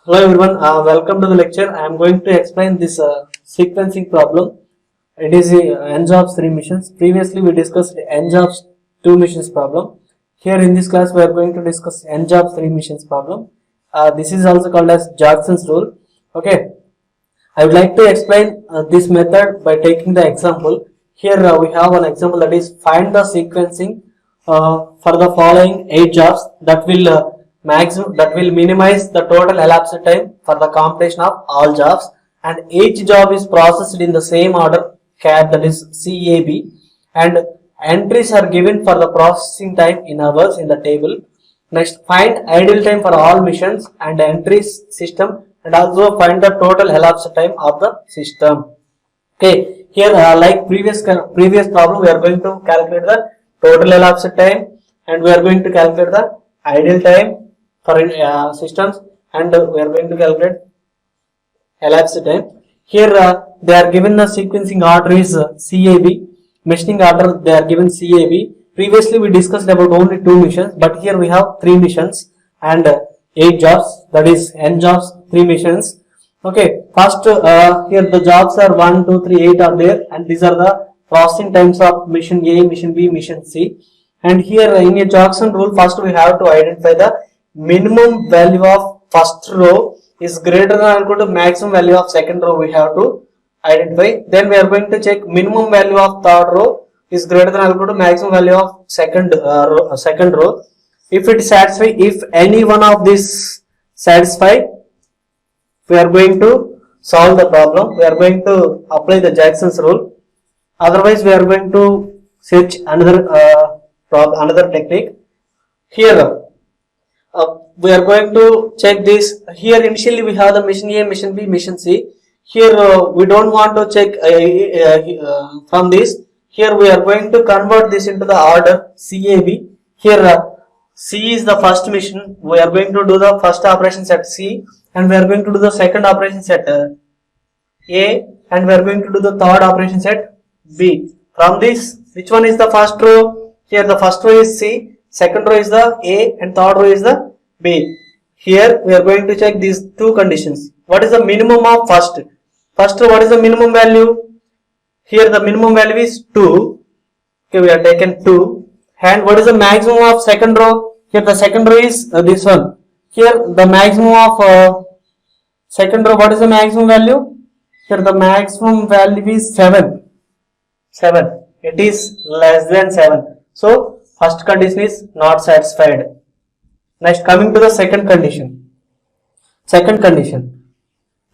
Hello everyone, welcome to the lecture. I am going to explain this sequencing problem. It is n jobs 3 missions. Previously we discussed n jobs 2 missions problem. Here in this class we are going to discuss n jobs 3 missions problem. This is also called as Jackson's rule. Okay, I would like to explain this method by taking the example. Here we have an example, that is find the sequencing for the following 8 jobs that will minimize the total elapsed time for the completion of all jobs, and each job is processed in the same order CAD, that is CAB, and entries are given for the processing time in hours in the table. Next, find idle time for all missions and entries system, and also find the total elapsed time of the system. Okay, here like previous problem, we are going to calculate the total elapsed time, and we are going to calculate the idle time for systems, and we are going to calculate elapsed time. Here they are given the sequencing order is CAB, machining order they are given CAB. Previously we discussed about only 2 missions, but here we have 3 missions and 8 jobs, that is n jobs 3 missions. Okay, first here the jobs are 1, 2, 3, 8 are there, and these are the processing times of mission A, mission B, mission C. And here in a Jackson rule, first we have to identify the minimum value of first row is greater than or equal to maximum value of second row. We have to identify. Then we are going to check minimum value of third row is greater than or equal to maximum value of second row. If it satisfy, if any one of these satisfy, we are going to solve the problem. We are going to apply the Jackson's rule. Otherwise, we are going to search another technique. Here, we are going to check this. Here, initially we have the mission A, mission B, mission C. Here, we don't want to check from this. Here, we are going to convert this into the order CAB. Here, C is the first mission. We are going to do the first operations at C, and we are going to do the second operations at A, and we are going to do the third operations at B. From this, which one is the first row? Here the first row is C, second row is the A, and third row is the B. Here we are going to check these two conditions. What is the minimum of first? First row, what is the minimum value? Here the minimum value is 2. Okay, we have taken 2. And what is the maximum of second row? Here the second row is this one. Here the maximum of second row, what is the maximum value? Here the maximum value is 7. 7. It is less than 7. So first condition is not satisfied. Next, coming to the second condition. Second condition.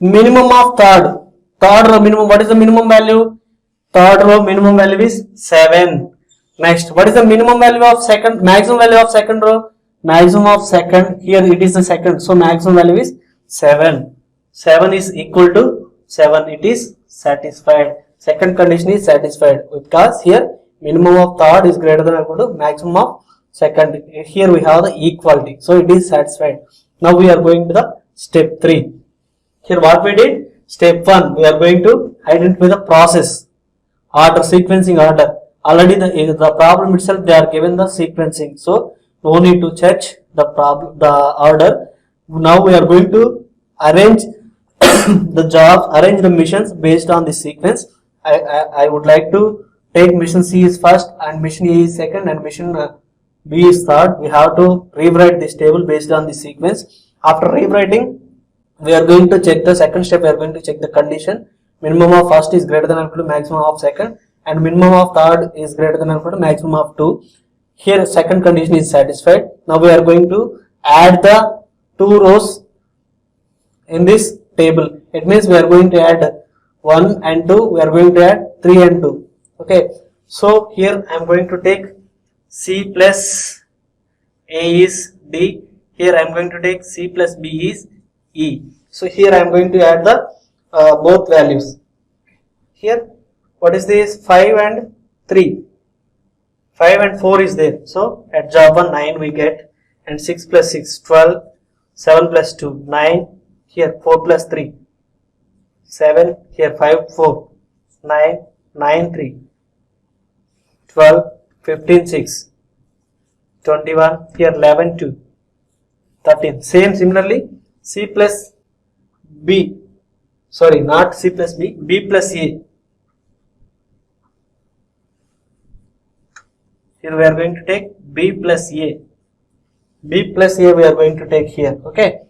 Minimum of third. Third row minimum. What is the minimum value? Third row minimum value is 7. Next, what is the minimum value of second? Maximum value of second row? Maximum of second. Here it is the second. So maximum value is 7. 7 is equal to 7. It is satisfied. Second condition is satisfied because here minimum of third is greater than or equal to maximum of second. Here we have the equality. So it is satisfied. Now we are going to the step 3. Here what we did? Step 1. We are going to identify the process order, sequencing order. Already the problem itself they are given the sequencing. So no need to check the order. Now we are going to arrange the jobs, arrange the missions based on the sequence. I would like to take mission C is first, and mission A is second, and mission B is third. We have to rewrite this table based on the sequence. After rewriting, we are going to check the second step. We are going to check the condition. Minimum of first is greater than or equal to maximum of second, and minimum of third is greater than or equal to maximum of 2. Here second condition is satisfied. Now we are going to add the 2 rows in this table. It means we are going to add 1 and 2. We are going to add 3 and 2. Okay, so here I am going to take C plus A is D. Here I am going to take C plus B is E. So here I am going to add the both values. Here what is this? 5 and 3. 5 and 4 is there. So at job 1 9 we get, and 6 plus 6 12, 7 plus 2 9. Here 4 plus 3 7. Here 5 4 9 9 3 12 15 6 21. Here 11 2 13. Same similarly C plus B, sorry, not C plus B, B plus A. Here we are going to take B plus A. B plus A we are going to take here. Okay.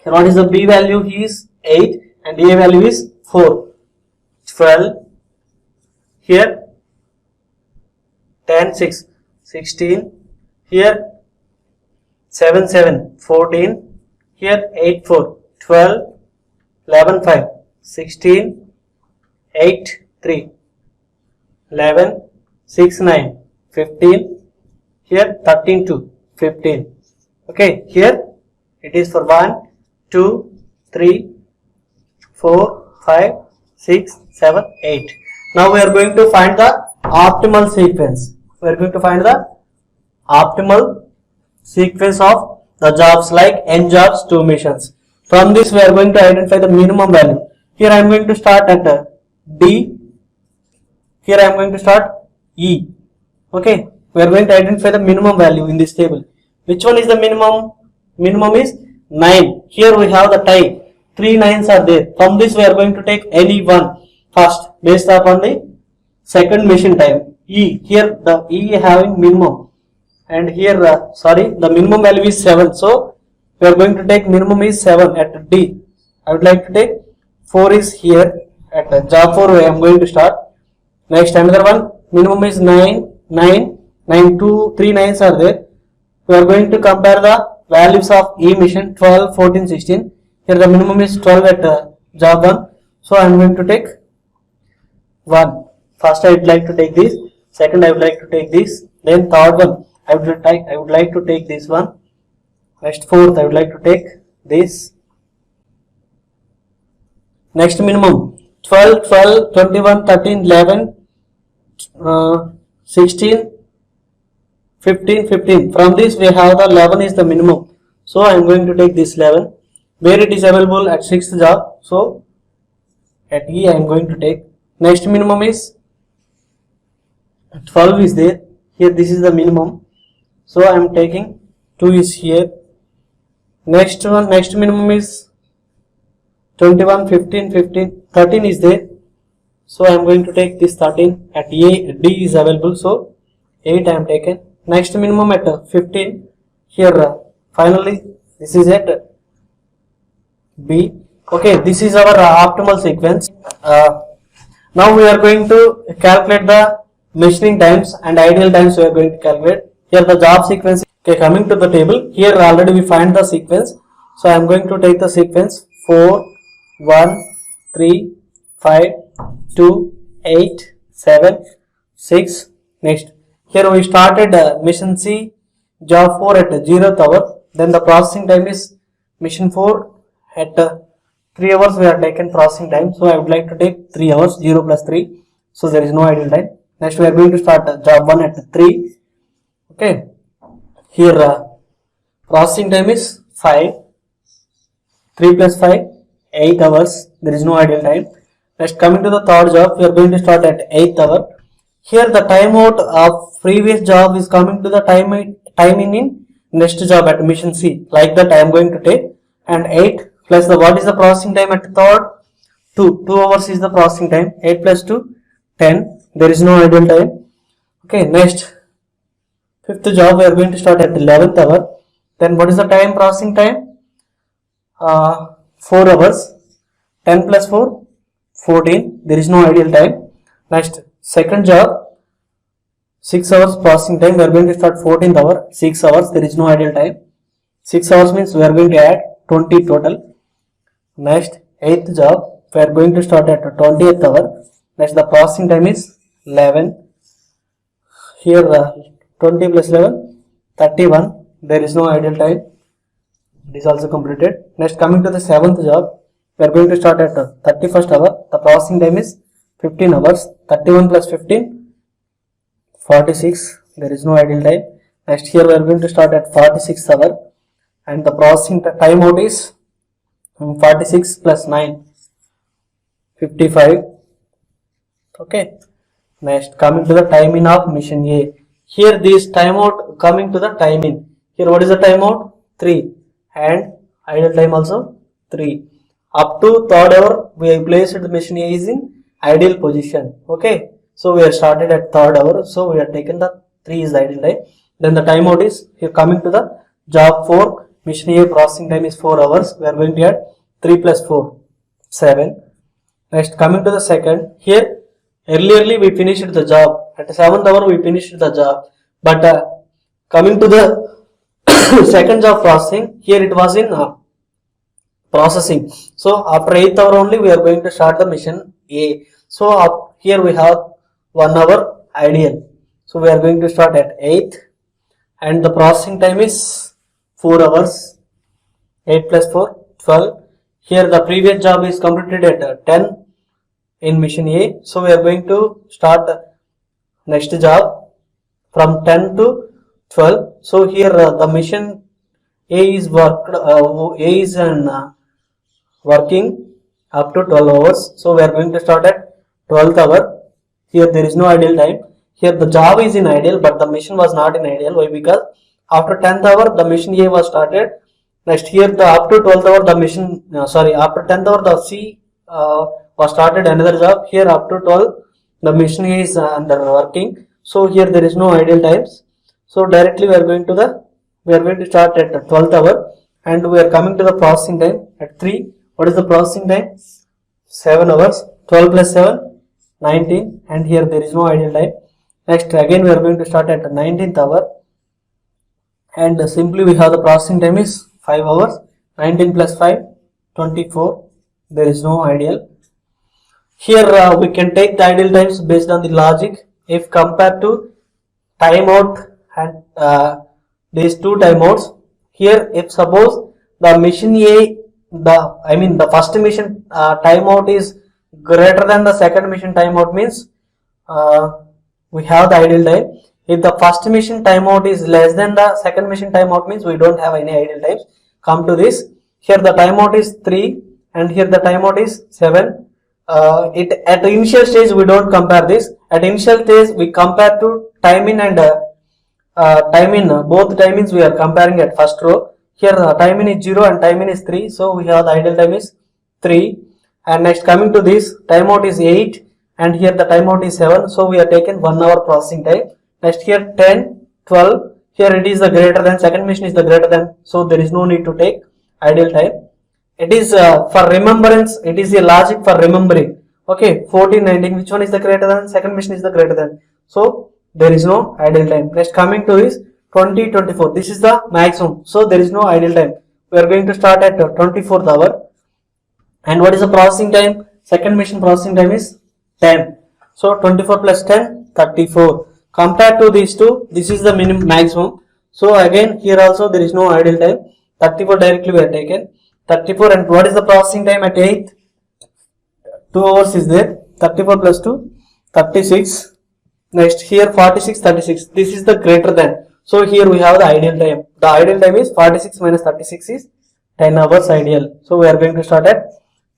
Here what is the B value? He is 8 and A value is 4. 12. Here 10, 6, 16. Here 7, 7, 14. Here 8, 4, 12. 11, 5, 16. 8, 3. 11, 6, 9, 15. Here 13, 2, 15. Okay, here it is for 1, 2, 3, 4, 5, 6, 7, 8. Now we are going to find the optimal sequence. We are going to find the optimal sequence of the jobs like n jobs, 2 missions. From this we are going to identify the minimum value. Here I am going to start at D. Here I am going to start E. Okay, we are going to identify the minimum value in this table. Which one is the minimum? Minimum is 9. Here we have the tie. 3 9s are there. From this we are going to take any one first based upon the second mission time. E. Here the E having minimum. And here the minimum value is 7. So we are going to take minimum is 7 at D. I would like to take 4 is here at job 4 I am going to start. Next another one minimum is 9, 9, 9, 2, 3 9s are there. We are going to compare the values of E mission 12, 14, 16. Here the minimum is 12 at job 1. So I am going to take 1. First I would like to take this. Second I would like to take this. Then third one I would like to take this one. Next fourth I would like to take this. Next minimum 12, 12, 21, 13, 11, 16, 15, 15. From this we have the 11 is the minimum. So I am going to take this 11. Where it is available at 6th job. So at E I am going to take. Next minimum is 12 is there. Here this is the minimum. So I am taking 2 is here. Next minimum is 21, 15, 15, 13 is there. So I am going to take this 13 at A, D is available. So 8 I am taken. Next minimum at 15. Here finally this is at B. Okay, this is our optimal sequence. Now we are going to calculate the machining times and ideal times we are going to calculate. Here the job sequence. Okay, coming to the table. Here already we find the sequence. So I am going to take the sequence 4, 1, 3, 5, 2, 8, 7, 6. Next. Here we started mission C, job 4 at 0th hour. Then the processing time is mission 4 at 3 hours we are taken processing time. So I would like to take 3 hours, 0 plus 3. So there is no ideal time. Next we are going to start job 1 at 3. Okay. Here processing time is 5. 3 plus 5, 8 hours. There is no ideal time. Next coming to the third job, we are going to start at 8th hour. Here the timeout of previous job is coming to the timing in next job at mission C. Like that I am going to take. And 8 plus the what is the processing time at third? 2. 2 hours is the processing time. 8 plus 2, 10. There is no ideal time. Okay, next fifth job we are going to start at 11th hour. Then what is the time processing time? 4 hours. 10 plus 4, 14. There is no ideal time. Next second job 6 hours processing time. We are going to start 14th hour. 6 hours. There is no ideal time. 6 hours means we are going to add 20 total. Next 8th job we are going to start at 20th hour. Next the processing time is 11. Here 20 plus 11, 31. There is no ideal time. This also completed. Next coming to the 7th job, we are going to start at 31st hour. The processing time is 15 hours. 31 plus 15, 46. There is no ideal time. Next here we are going to start at 46th hour. And the processing timeout is 46 plus 9, 55. Okay. Next coming to the timing of mission A. Here this timeout coming to the timing. Here what is the timeout? 3. And idle time also 3. Up to third hour, we placed the machine A is in ideal position. Okay, so we are started at third hour, so we are taken the 3 is the ideal time. Then the timeout is here coming to the job 4, machine A processing time is 4 hours. We are going to add 3 plus 4, 7. Next, coming to the second, here earlierly we finished the job at the 7th hour, we finished the job, but coming to the second job processing, here it was in processing. So after 8th hour only we are going to start the mission A. So here we have 1 hour ideal. So we are going to start at 8th and the processing time is 4 hours. 8 plus 4, 12. Here the previous job is completed at 10 in mission A. So we are going to start next job from 10 to 12. So here the mission A is working up to 12 hours. So we are going to start at 12th hour. Here there is no ideal time. Here the job is in ideal, but the mission was not in ideal. Why? Because after 10th hour the mission A was started. Next here the up to 12th hour the mission after 10th hour the C was started another job. Here up to 12 the mission A is under working. So here there is no ideal times. So directly we are going to start at 12th hour and we are coming to the processing time at 3. What is the processing time? 7 hours. 12 plus 7, 19, and here there is no ideal time. Next again we are going to start at 19th hour and simply we have the processing time is 5 hours. 19 plus 5, 24. There is no ideal. Here we can take the ideal times based on the logic. If compared to timeout and these two timeouts, here if suppose the mission A, the first mission timeout is greater than the second mission timeout, means we have the ideal time. If the first mission timeout is less than the second mission timeout, means we don't have any ideal times. Come to this, here the timeout is 3 and here the timeout is 7. At the initial stage we don't compare this. At initial stage we compare to time in and time in, both timings we are comparing at first row. Here time in is 0 and time in is 3, so we have the ideal time is 3. And next coming to this, timeout is 8 and here the timeout is 7, so we are taken 1 hour processing time. Next here 10, 12, here it is the greater than, second mission is the greater than, so there is no need to take ideal time. It is for remembrance, it is a logic for remembering. Okay, 14, 19, which one is the greater than, second mission is the greater than, so there is no ideal time. Next coming to this 20, 24, this is the maximum, so there is no ideal time. We are going to start at 24th hour. And what is the processing time? Second mission processing time is 10. So 24 plus 10, 34. Compared to these two, this is the maximum. So again here also there is no ideal time. 34 directly we are taken. 34, and what is the processing time at 8th? 2 hours is there. 34 plus 2, 36. Next here 46, 36. This is the greater than. So here we have the ideal time. The ideal time is 46 minus 36 is 10 hours ideal. So we are going to start at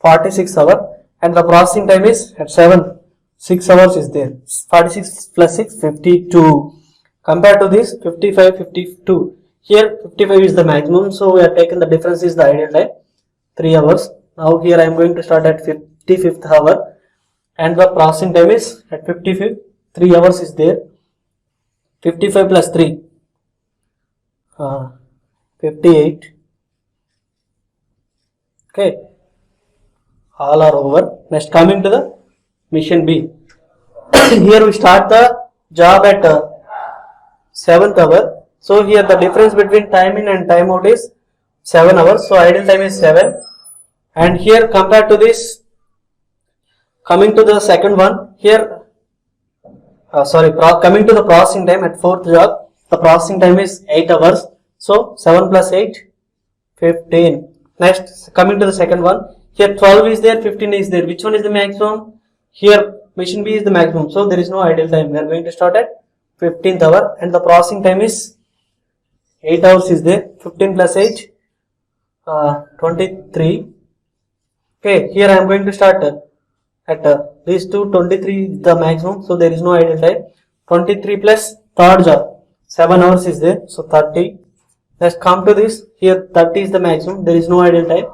46 hour and the processing time is at 7. 6 hours is there. 46 plus 6, 52. Compared to this 55, 52. Here 55 is the maximum, so we are taking the difference is the ideal time, 3 hours. Now here I am going to start at 55th hour and the processing time is at 55, 3 hours is there. 55 plus 3, 58. Okay, all are over. Next coming to the mission B. Here we start the job at 7th hour. So here the difference between time in and time out is 7 hours. So ideal time is 7. And here compared to this, coming to the second one, here coming to the processing time at 4th job, the processing time is 8 hours. So 7 plus 8, 15. Next coming to the second one, here 12 is there, 15 is there. Which one is the maximum? Here mission B is the maximum. So there is no ideal time. We are going to start at 15th hour and the processing time is 8 hours is there. 15 plus 8, 23. Okay, here I am going to start at these two, 23 is the maximum, so there is no ideal time. 23 plus third job, 7 hours is there, so 30. Let's come to this, here 30 is the maximum, there is no ideal time.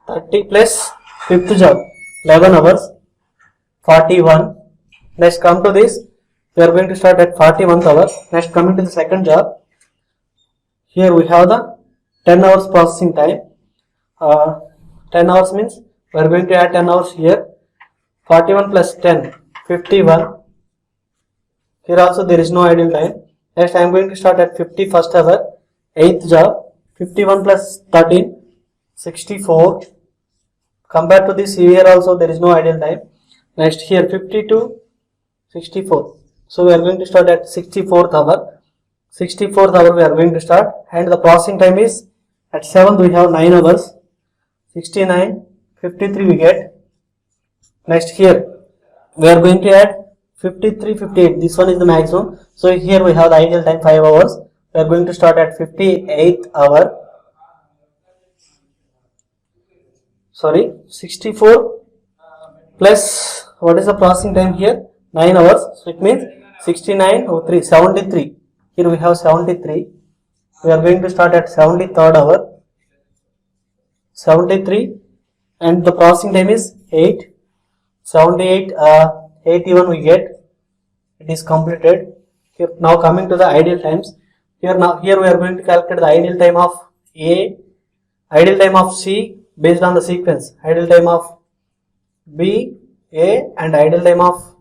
30 plus Fifth job 11 hours 41. Next come to this, we are going to start at 41th hour. Next coming to the second job, here we have the 10 hours processing time. 10 hours means we are going to add 10 hours here. 41 plus 10 51. Here also there is no idle time. Next I am going to start at 51st hour, 8th job. 51 plus 13 64. Compared to this, here also there is no idle time. Next here 52 64. So we are going to start at 64th hour. 64th hour we are going to start, and the processing time is at 7th we have 9 hours. 69 53 we get. Next here we are going to add 53 58. This one is the maximum. So here we have the ideal time 5 hours. We are going to start at 58th hour. 64 plus what is the processing time here? 9 hours. So it means 69 or 3 73. Here we have 73. We are going to start at 73rd hour. 73 and the processing time is 8. 78 81 we get. It is completed. Here now coming to the ideal times. Here we are going to calculate the ideal time of A, ideal time of C based on the sequence, ideal time of B, A, and ideal time of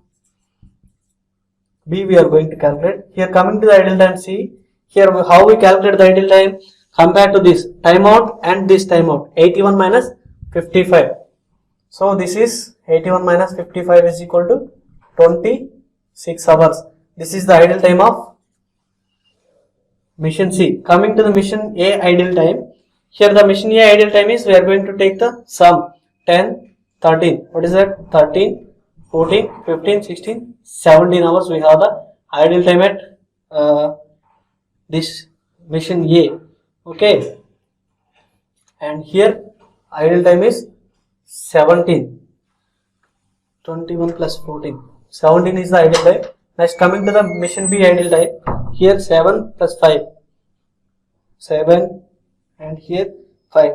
B we are going to calculate. Here coming to the ideal time C, here how we calculate the ideal time compared to this timeout and this timeout, 81 minus 55. So this is 81 minus 55 is equal to 26 hours. This is the ideal time of mission C. Coming to the mission A ideal time, here the mission A ideal time is we are going to take the sum 10, 13. What is that? 13, 14, 15, 16, 17 hours we have the ideal time at this mission A. Okay. And here ideal time is 17. 21 plus 14. 17 is the ideal time. Next coming to the mission B ideal time. Here 7 plus 5. 7 and here 5.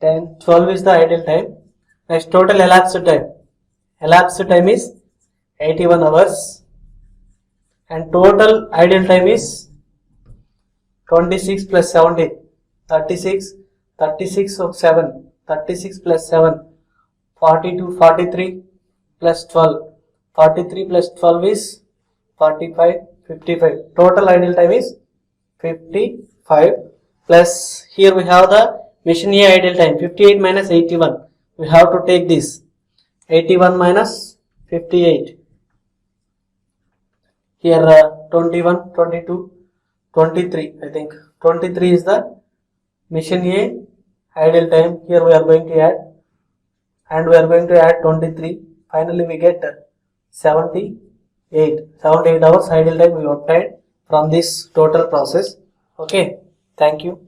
10, 12 is the ideal time. Next total elapsed time. Elapsed time is 81 hours. And total ideal time is 26 plus 17. 36. 36 of 7. 36 plus 7. 42, 43 plus 12. 43 plus 12 is 45, 55. Total ideal time is 55. Plus here we have the mission A ideal time 58 minus 81. We have to take this 81 minus 58. Here 21, 22, 23. I think 23 is the mission A ideal time. Here we are going to add, and we are going to add 23. Finally we get 78 hours ideal time we obtained from this total process. Okay, thank you.